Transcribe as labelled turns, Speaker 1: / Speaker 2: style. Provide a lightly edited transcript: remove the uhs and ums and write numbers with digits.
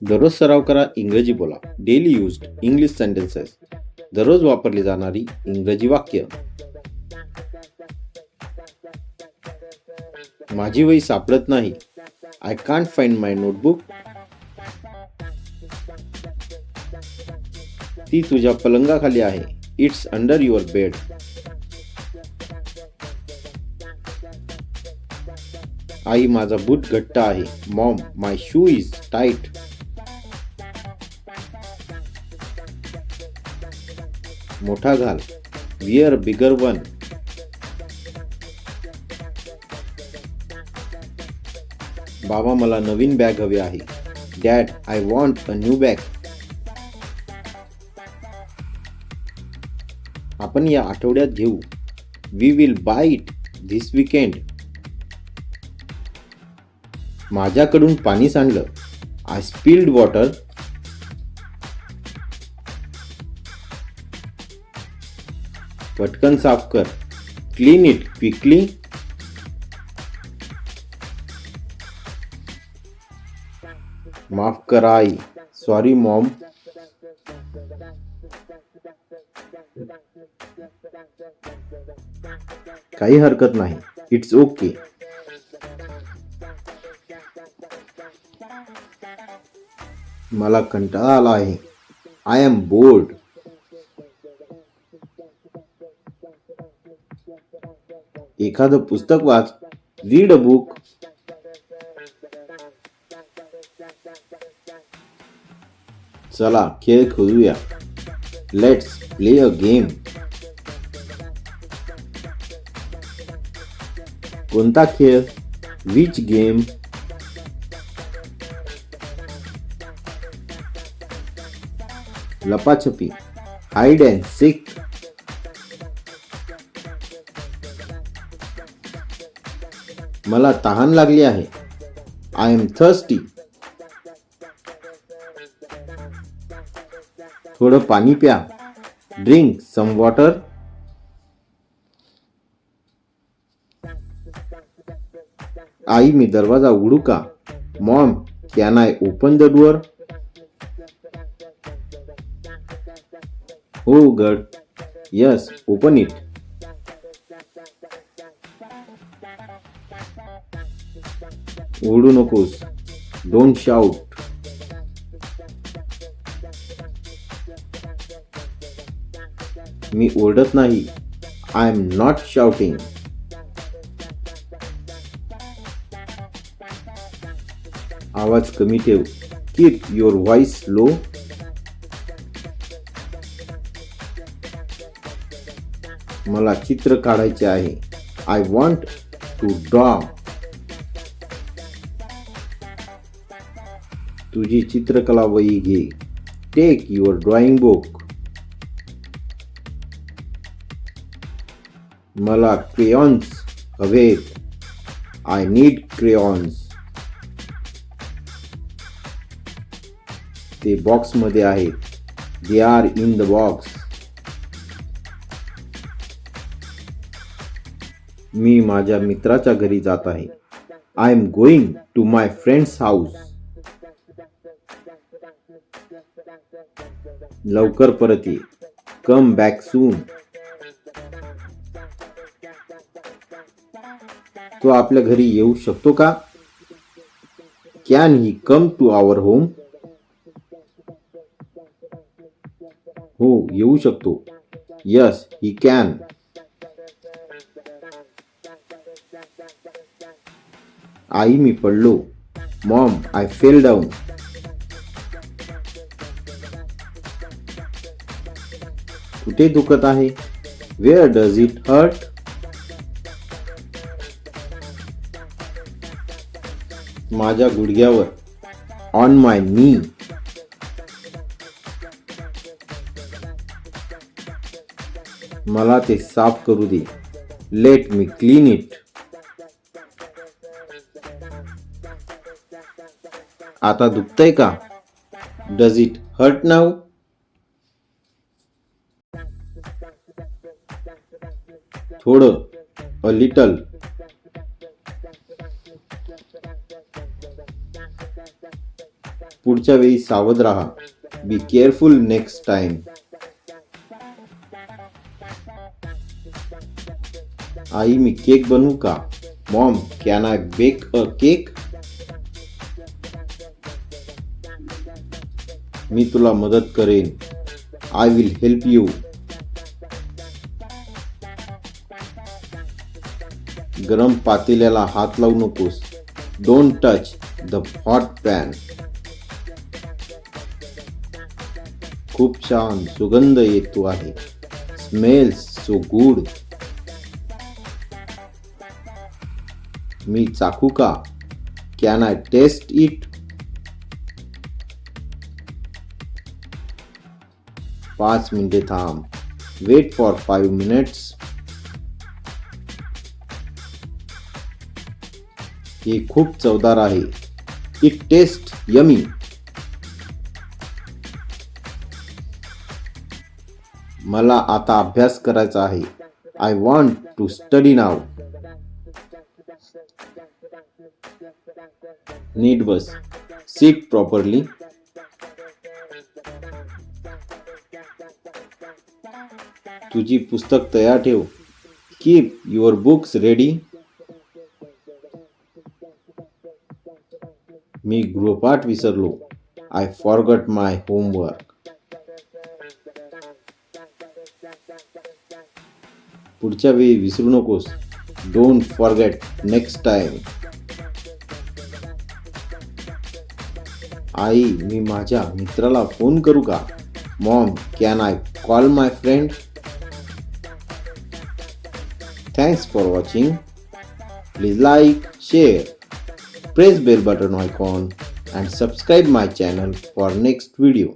Speaker 1: दररोज सराव करा, इंग्रजी बोला. Daily used English sentences. दररोज वापरली जाणारी इंग्रजी वाक्य. माझी वही सापडत नाही. I can't find my notebook. ती तुझ्या पलंगाखाली आहे. It's under your bed. आई, माझा बूट घट्ट आहे. Mom, my shoe is tight. मोठा घाल. Wear bigger one. बाबा, मला नवीन बॅग हवी आहे. Dad, I want a new bag. आपण या आठवड्यात घेऊ. We will buy it this weekend. माझ्याकडून पाणी सांडलं. I spilled water. पटकन साफ कर. Clean it quickly. माफ करा आई. Sorry mom. काही हरकत नाही. It's okay. मला कंटाळा आला आहे. I am bored. एखादं पुस्तक वाच. Read a book. चला खेळ खेळूया. Let's play a game. कोणता खेळ? Which game? लपाछपी. Hide and seek. मला तहान लागली आहे. I am thirsty. थोडं पाणी प्या. Drink some water. आई, मी दरवाजा उघडू का? Mom, can I open the door? हो गड. Yes, open it. ओरडू नकोस. Don't shout. मी ओरडत नाही. I am not shouting. आवाज कमी ठेव. Keep your voice low. मला चित्र काढायचे आहे. I want to draw. तुझी चित्रकला वही घे. Take your drawing book. मला क्रेयॉन्स हवेत. I need crayons. ते बॉक्स मध्ये आहेत. They are in the box. मी माझ्या मित्राच्या घरी जात आहे. I am going to my friend's house. लवकर परत ये. Come back soon. तो आपल्या घरी येऊ शकतो का? Can he come to our home? हो, येऊ शकतो. Yes, he can. आई, मी पडलो. Mom, I fell down. कुठे दुखत आहे? Where does it hurt? माझ्या गुडघ्यावर. On my knee. मला ते साफ करू दे. Let me clean it. आता दुखतंय का? Does it hurt now? थोडं. A little. पुढच्या वेळी सावध राहा. Be careful next time. आई, मी केक बनवू का? Mom, can I bake a cake? मी तुला मदत करेन. I will help you. गरम पातेल्याला हात लावू नकोस. Don't touch the hot pan. खूप छान सुगंध येतो आहे. Smells so good. मी चाखू का? Can I taste it? 5 मिनिटे थांब. Wait for 5 minutes. हे खूप चवदार आहे. It taste yummy. मला आता अभ्यास करायचा आहे. I want to study now. नीट बस. Sit properly. तुझी पुस्तक तयार ठेव. Keep your books ready. मी गृहपाठ विसरलो. I forgot my homework. पुढच्या वेळी विसरू नकोस. Don't forget next time. आई, मी माझ्या मित्राला फोन करू का? Mom, can I call my friend? Thanks for watching. Please like, share, press bell button icon and subscribe my channel for next video.